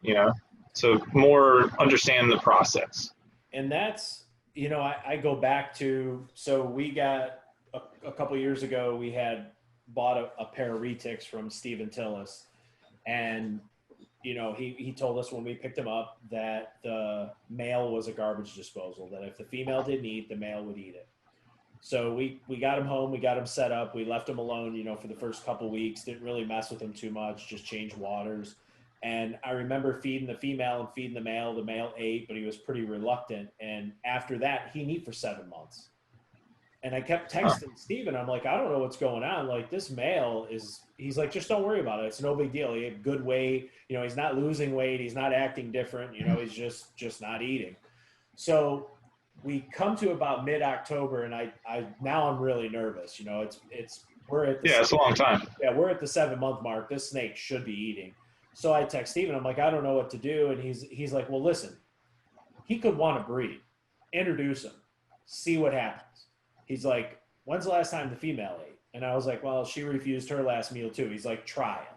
Yeah. So more understand the process. And that's, I go back to, so we got a couple years ago, we had bought a pair of retics from Stephen Tillis, and he told us when we picked him up that the male was a garbage disposal, that if the female didn't eat, the male would eat it. So we got him home, we got him set up, we left him alone, for the first couple weeks, didn't really mess with him too much, just changed waters. And I remember feeding the female and feeding the male ate, but he was pretty reluctant. And after that, he didn't eat for 7 months. And I kept texting Steven. I'm like, I don't know what's going on. Like, this male he's like, just don't worry about it. It's no big deal. He had good weight. He's not losing weight. He's not acting different. He's just not eating. So we come to about mid-October, and now I'm really nervous. We're at the it's a long time. Yeah, we're at the 7-month mark. This snake should be eating. So I text Steven. I'm like, I don't know what to do. And he's like, well, listen, he could want to breed. Introduce him. See what happens. He's like, when's the last time the female ate? And I was like, well, she refused her last meal too. He's like, try it.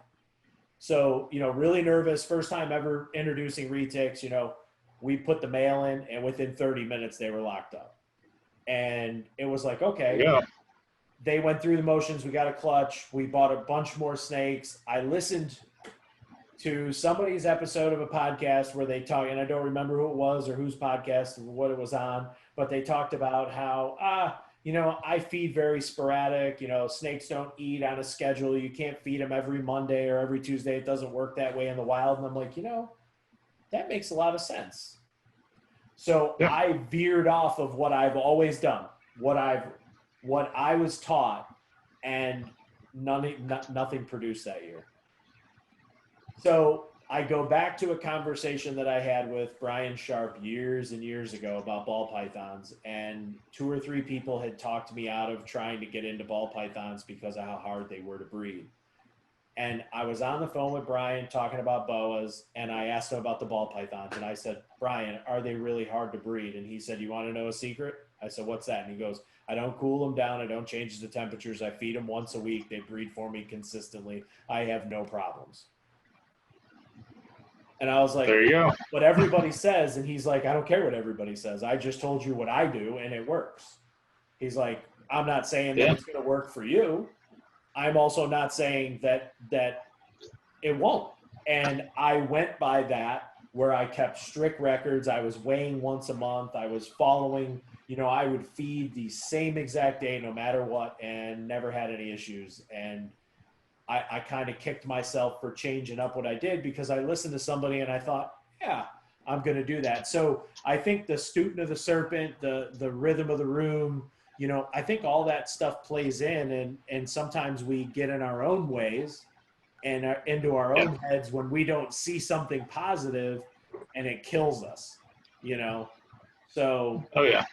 So, really nervous. First time ever introducing retics. We put the male in, and within 30 minutes they were locked up. And it was like, okay. Yeah. They went through the motions. We got a clutch. We bought a bunch more snakes. I listened to somebody's episode of a podcast where they talk, and I don't remember who it was or whose podcast or what it was on, but they talked about how, I feed very sporadic. Snakes don't eat on a schedule. You can't feed them every Monday or every Tuesday. It doesn't work that way in the wild. And I'm like, that makes a lot of sense. So yeah. I veered off of what I've always done, what I was taught, and nothing produced that year. So I go back to a conversation that I had with Brian Sharp years and years ago about ball pythons, and 2 or 3 people had talked me out of trying to get into ball pythons because of how hard they were to breed. And I was on the phone with Brian talking about boas, and I asked him about the ball pythons, and I said, Brian, are they really hard to breed? And he said, you want to know a secret? I said, what's that? And he goes, I don't cool them down. I don't change the temperatures. I feed them once a week. They breed for me consistently. I have no problems. And I was like, there you go. What everybody says. And he's like, I don't care what everybody says. I just told you what I do, and it works. He's like, I'm not saying that it's going to work for you. I'm also not saying that it won't. And I went by that, where I kept strict records. I was weighing once a month. I was following, I would feed the same exact day no matter what, and never had any issues. And I kind of kicked myself for changing up what I did, because I listened to somebody and I thought, yeah, I'm going to do that. So I think the student of the serpent, the rhythm of the room, I think all that stuff plays in, and sometimes we get in our own ways and into our own heads when we don't see something positive, and it kills us, So oh yeah,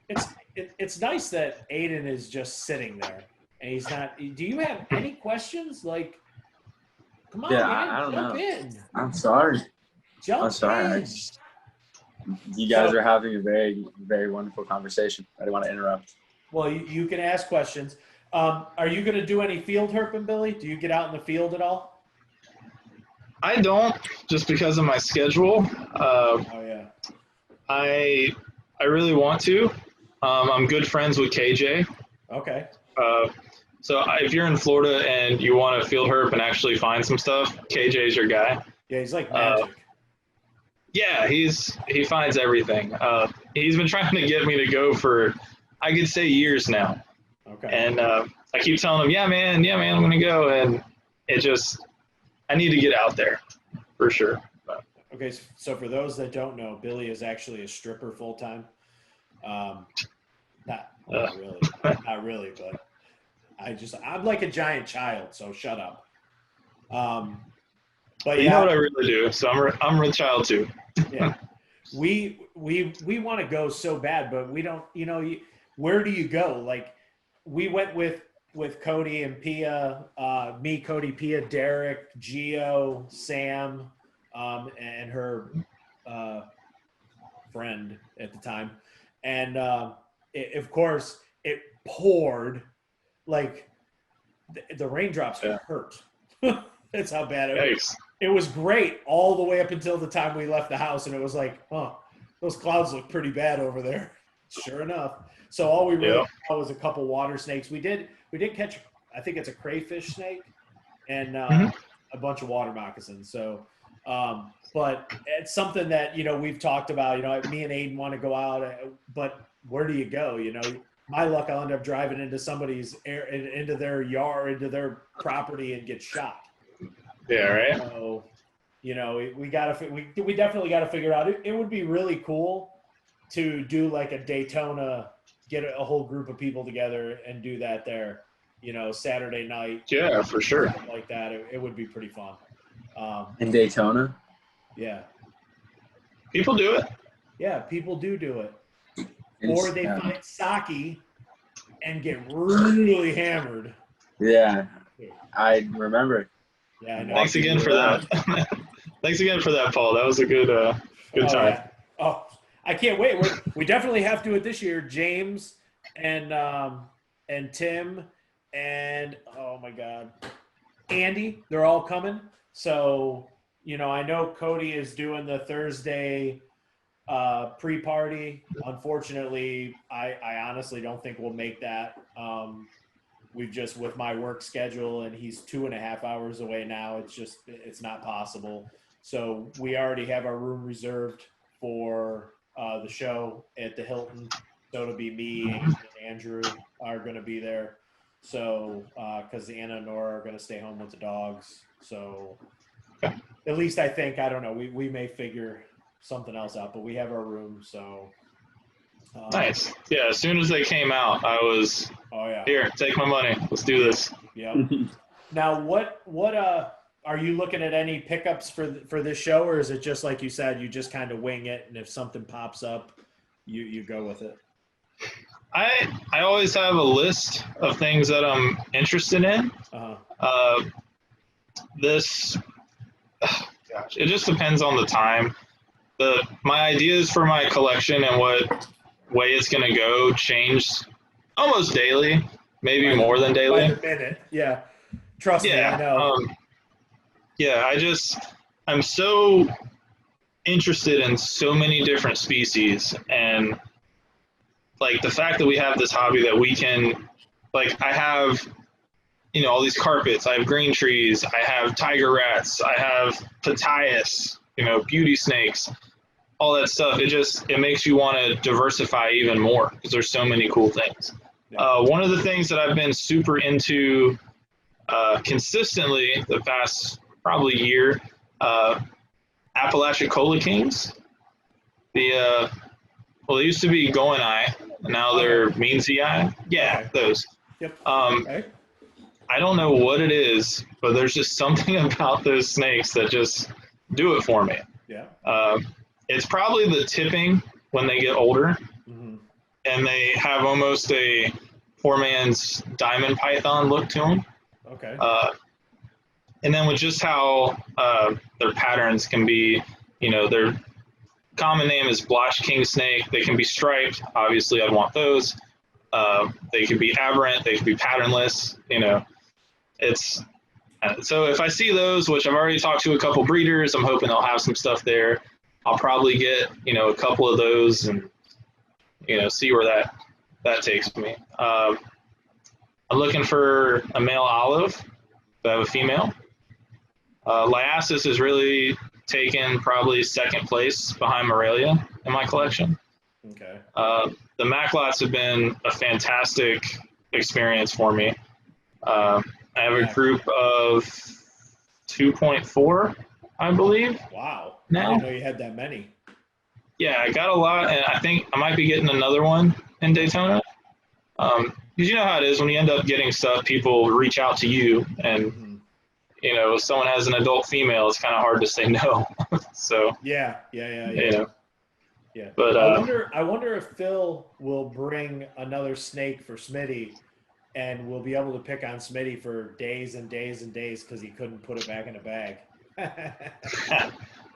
it's nice that Aiden is just sitting there. And he's not. Do you have any questions? Like, come on, man, I don't jump know. in. I'm sorry. Jump I'm sorry. in. You guys are having a very, very wonderful conversation. I didn't want to interrupt. Well, you can ask questions. Are you going to do any field herping, Billy? Do you get out in the field at all? I don't, just because of my schedule. Oh yeah. I really want to. I'm good friends with KJ. Okay. So if you're in Florida and you want to field herp and actually find some stuff, KJ's your guy. Yeah, he's like magic. Yeah, he finds everything. He's been trying to get me to go for, I could say, years now. Okay. And I keep telling him, yeah, man, I'm going to go. And I need to get out there for sure. But. Okay, so for those that don't know, Billy is actually a stripper full-time. Not really, but I'm like a giant child, so shut up. But you know what I really do, so I'm a child too. Yeah. we want to go so bad, but we don't, where do you go? Like we went with Cody and Pia, me, Cody, Pia, Derek, Gio, Sam, and her friend at the time. And of course it poured, like the raindrops hurt. That's how bad it was. It was great all the way up until the time we left the house, and it was like, those clouds look pretty bad over there. Sure enough. So all we really saw was a couple water snakes. We did catch, I think it's a crayfish snake, and a bunch of water moccasins. So, but it's something that, we've talked about. Me and Aiden want to go out, but where do you go? My luck, I'll end up driving into somebody's into their yard, into their property, and get shot. Yeah, right. So, we definitely got to figure out. It would be really cool to do like a Daytona, get a whole group of people together and do that there. Saturday night. Yeah, for sure. Like that, it would be pretty fun. In Daytona. Yeah. People do it. Yeah, people do it. Or they find sake and get really hammered. Yeah, I remember. Yeah, I know. Thanks again for that. Thanks again for that, Paul. That was a good time. Yeah. Oh, I can't wait. We definitely have to do it this year. James and Tim and, oh my God, Andy, they're all coming. So, I know Cody is doing the Thursday pre-party. Unfortunately, I honestly don't think we'll make that. We've just, with my work schedule, and he's 2.5 hours away now, it's not possible. So we already have our room reserved for the show at the Hilton. So it'll be me and Andrew are going to be there. So, because Anna and Nora are going to stay home with the dogs. So at least I think, I don't know, we may figure something else out, but we have our room. So nice. Yeah, as soon as they came out, I was, here, take my money. Let's do this. Yeah. Now, what are you looking at any pickups for this show, or is it just like you said, you just kind of wing it, and if something pops up, you go with it? I always have a list of things that I'm interested in. It just depends on the time. My ideas for my collection and what way it's going to go change almost daily, maybe more than daily. By the minute. Yeah. Trust me, I know. I'm so interested in so many different species, and like the fact that we have this hobby that we can, like, I have, all these carpets, I have green trees, I have tiger rats, I have Tatias, beauty snakes, all that stuff. It makes you want to diversify even more because there's so many cool things. One of the things that I've been super into consistently the past probably year, Appalachicola Kings. They used to be Goanai, and now they're Meansy Eye. Yeah, those. Yep. I don't know what it is, but there's just something about those snakes that just do it for me. Yeah. It's probably the tipping when they get older, and they have almost a poor man's diamond python look to them. Okay. And then with just how their patterns can be, their common name is blotched king snake. They can be striped. Obviously, I'd want those. They can be aberrant. They can be patternless. So if I see those, which I've already talked to a couple breeders, I'm hoping they'll have some stuff there. I'll probably get, a couple of those and, see where that takes me. I'm looking for a male olive. I have a female. Liasis has really taken probably second place behind Morelia in my collection. Okay. The macklots have been a fantastic experience for me. I have a group of 2.4, I believe. Wow. Now. I didn't know you had that many. Yeah, I got a lot, and I think I might be getting another one in Daytona. Because you know how it is when you end up getting stuff, people reach out to you, and if someone has an adult female, it's kind of hard to say no. So yeah. Yeah. But I wonder if Phil will bring another snake for Smitty, and we'll be able to pick on Smitty for days and days and days because he couldn't put it back in a bag.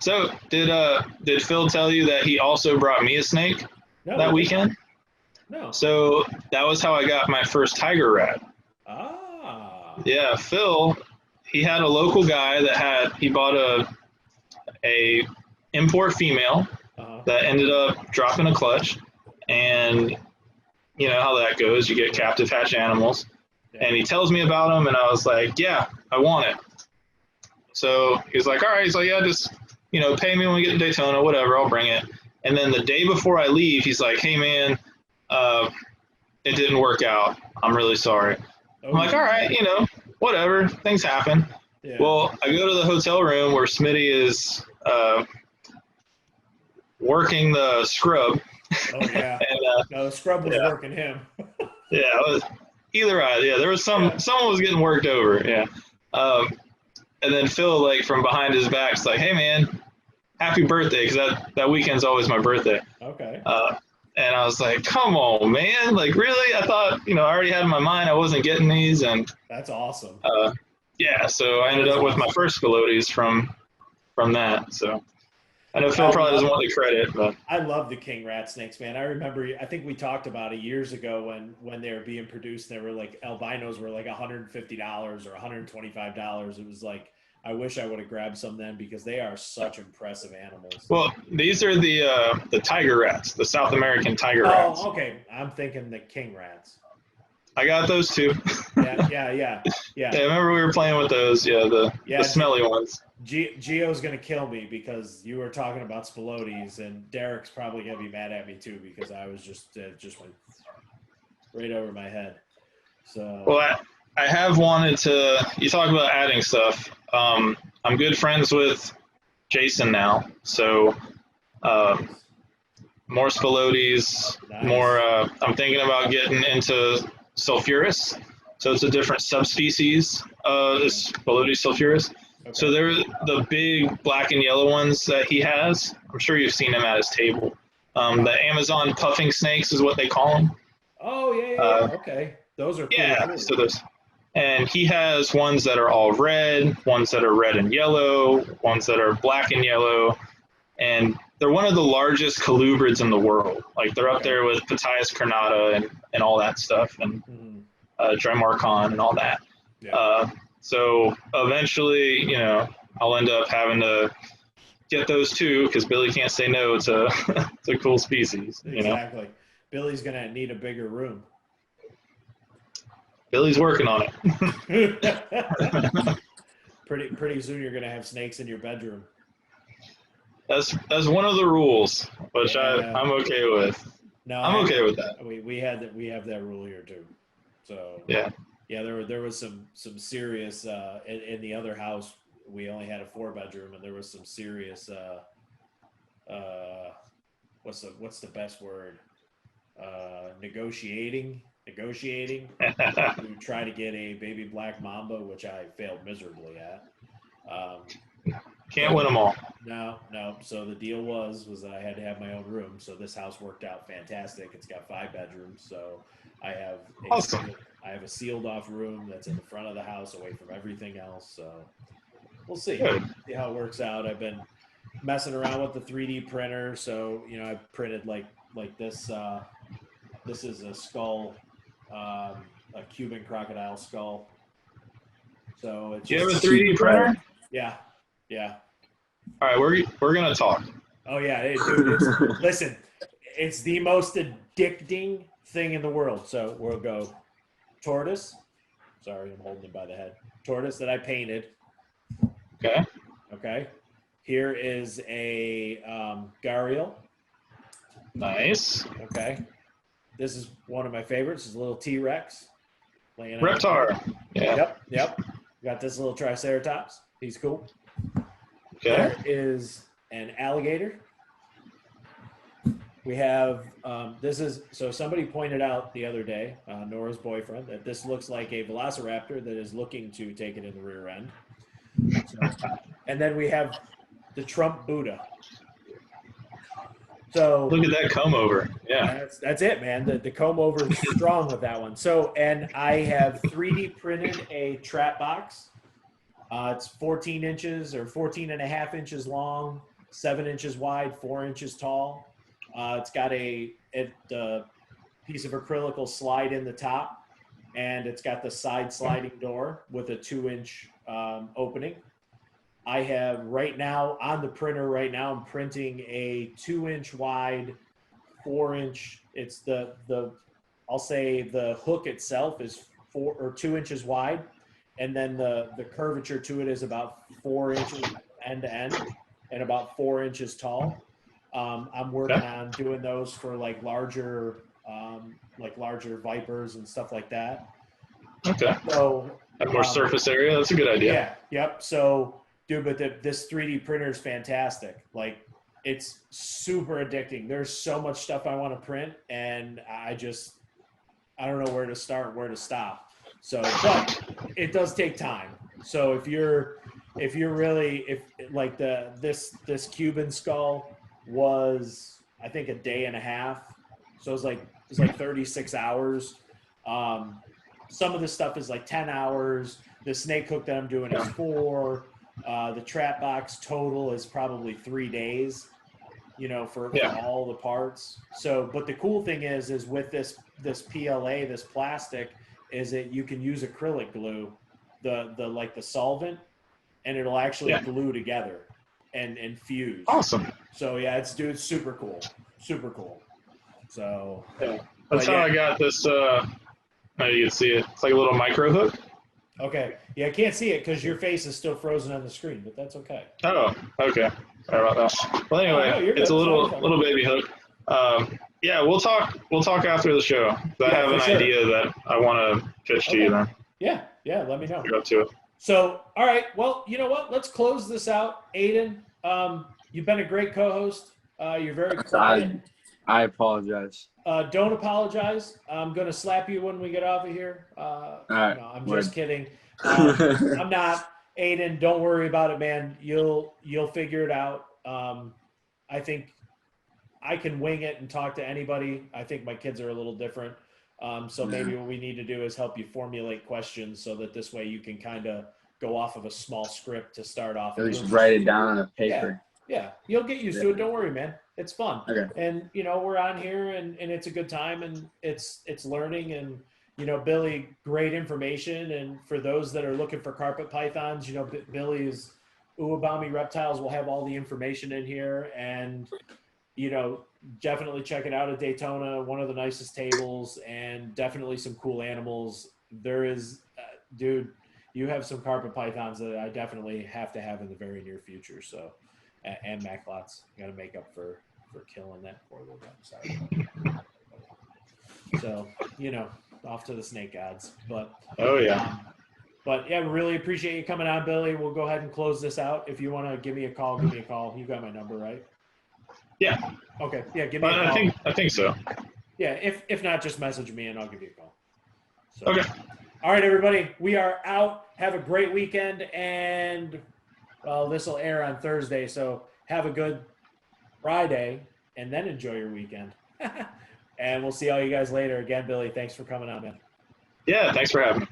so did Phil tell you that he also brought me a snake that weekend? No. So that was how I got my first tiger rat. Ah. Yeah, Phil, he had a local guy he bought a import female that ended up dropping a clutch, and you know how that goes. You get captive hatch animals, and he tells me about them, and I was like, yeah, I want it. So he's like, all right. He's like, yeah, just pay me when we get to Daytona, whatever, I'll bring it. And then the day before I leave, he's like, hey man, it didn't work out. I'm really sorry. I'm like, all right, whatever, things happen. Yeah. Well, I go to the hotel room where Smitty is working the scrub. Oh yeah. And, no, the scrub was working him. Yeah, it was either eye. Yeah, there was someone was getting worked over. Yeah. And then Phil, like from behind his back, is like, "Hey man, happy birthday!" Because that weekend's always my birthday. Okay. And I was like, "Come on, man! Like really? I thought I already had in my mind I wasn't getting these." And that's awesome. Yeah. So I ended up with my first Spilotes from that. So. I know Phil probably doesn't want the credit, but I love the king rat snakes, man. I remember, I think we talked about it years ago when they were being produced. They were like albinos were like $150 or $125. It was like, I wish I would have grabbed some then because they are such impressive animals. Well, these are the tiger rats, the South American tiger rats. Oh, okay. I'm thinking the king rats. I got those too. Yeah. Yeah, I remember we were playing with those. Yeah, the smelly ones. Gio's gonna kill me because you were talking about Spilotes, and Derek's probably gonna be mad at me too because I was just went right over my head. So well, I have wanted to. You talk about adding stuff. I'm good friends with Jason now, so more Spilotes, nice. More. I'm thinking about getting into sulphurus. So it's a different subspecies of Spilotes sulphurus. Okay. So they're the big black and yellow ones that he has. I'm sure you've seen them at his table. The Amazon puffing snakes is what they call them. Oh, yeah. Okay. Those are cool. Yeah, too. So there's, and he has ones that are all red, ones that are red and yellow, ones that are black and yellow, and they're one of the largest colubrids in the world. Like they're up there with Pataeus cornata and all that stuff, and Trimarchon and all that. Yeah. So eventually, I'll end up having to get those too because Billy can't say no to to cool species. Exactly. Billy's gonna need a bigger room. Billy's working on it. Pretty soon you're gonna have snakes in your bedroom. That's one of the rules, which I'm okay with. No, I'm okay with that. We have that rule here too. So yeah, there was some serious in the other house. We only had a 4-bedroom, and there was some serious what's the best word? Negotiating to try to get a baby black mamba, which I failed miserably at. Can't win them all. No. So the deal was that I had to have my own room. So this house worked out fantastic. It's got 5 bedrooms. So I have a sealed off room that's in the front of the house away from everything else. So we'll see how it works out. I've been messing around with the 3D printer. So, I printed like this. This is a skull, a Cuban crocodile skull. So it's. You have a 3D printer? Yeah. All right, we're gonna talk. Oh yeah, dude. Listen, it's the most addicting thing in the world. So we'll go tortoise. Sorry, I'm holding it by the head. Tortoise that I painted. Okay. Here is a Gharial. Nice. Okay. This is one of my favorites. This is a little T-Rex. Reptar. Yeah. Yep. Got this little Triceratops. He's cool. Okay. There is an alligator. We have, so somebody pointed out the other day, Nora's boyfriend, that this looks like a velociraptor that is looking to take it in the rear end. And then we have the Trump Buddha. So look at that comb over. Yeah. that's it, man. The comb over is strong with that one. So, and I have 3D printed a trap box. It's 14 inches or 14 and a half inches long, 7 inches wide, 4 inches tall. It's got a piece of acrylic will slide in the top, and it's got the side sliding door with a 2-inch opening. I have right now on the printer right now, I'm printing a 2-inch wide, 4-inch. It's I'll say the hook itself is 4 or 2 inches wide. And then the curvature to it is about 4 inches end to end and about 4 inches tall. I'm working on doing those for like larger vipers and stuff like that. Okay. So have more surface area. That's a good idea. Yeah. Yep. So, dude, but this 3D printer is fantastic. Like, it's super addicting. There's so much stuff I want to print, and I don't know where to start, where to stop. So, but it does take time. So if you're like this Cuban skull was, I think, a day and a half. So it's like 36 hours. Some of the stuff is like 10 hours. The snake hook that I'm doing is 4. The trap box total is probably 3 days, for all the parts. So, but the cool thing is with this PLA, this plastic, is that you can use acrylic glue, the solvent, and it'll actually glue together and fuse. Awesome. So yeah, it's super cool. Super cool. So that's how I got this. Now you can see it. It's like a little micro hook. Okay. Yeah, I can't see it because your face is still frozen on the screen, but that's okay. Oh, okay. Sorry about that. Well, anyway, it's a little baby hook. Yeah, we'll talk after the show. I have an idea that I want to pitch to you then. Yeah, let me know. Go to it. So, all right. Well, you know what? Let's close this out. Aiden, you've been a great co-host. You're very quiet. I apologize. Don't apologize. I'm going to slap you when we get off of here. All right. No, I'm just kidding. I'm not. Aiden, don't worry about it, man. You'll figure it out. I think I can wing it and talk to anybody. I think my kids are a little different. So maybe what we need to do is help you formulate questions so that this way you can kind of go off of a small script to start off. At least write it down on a paper. Yeah. You'll get used to it. Don't worry, man. It's fun. Okay. And, we're on here and it's a good time and it's learning and, Billy, great information. And for those that are looking for carpet pythons, Billy's Uwabami Reptiles will have all the information in here and, definitely check it out at Daytona, one of the nicest tables and definitely some cool animals. There is, dude, you have some carpet pythons that I definitely have to have in the very near future. So, and macklots, got to make up for killing that poor little guy. Sorry. So, off to the snake gods. But oh yeah. But yeah, really appreciate you coming on, Billy. We'll go ahead and close this out. If you want to give me a call, give me a call. You got my number, right? Yeah. Okay. Yeah, give me a call. I think so. Yeah, if not, just message me and I'll give you a call. So, okay. All right, everybody. We are out. Have a great weekend. And, well, this will air on Thursday. So have a good Friday and then enjoy your weekend. And we'll see all you guys later. Again, Billy, thanks for coming on, man. Yeah, thanks for having me.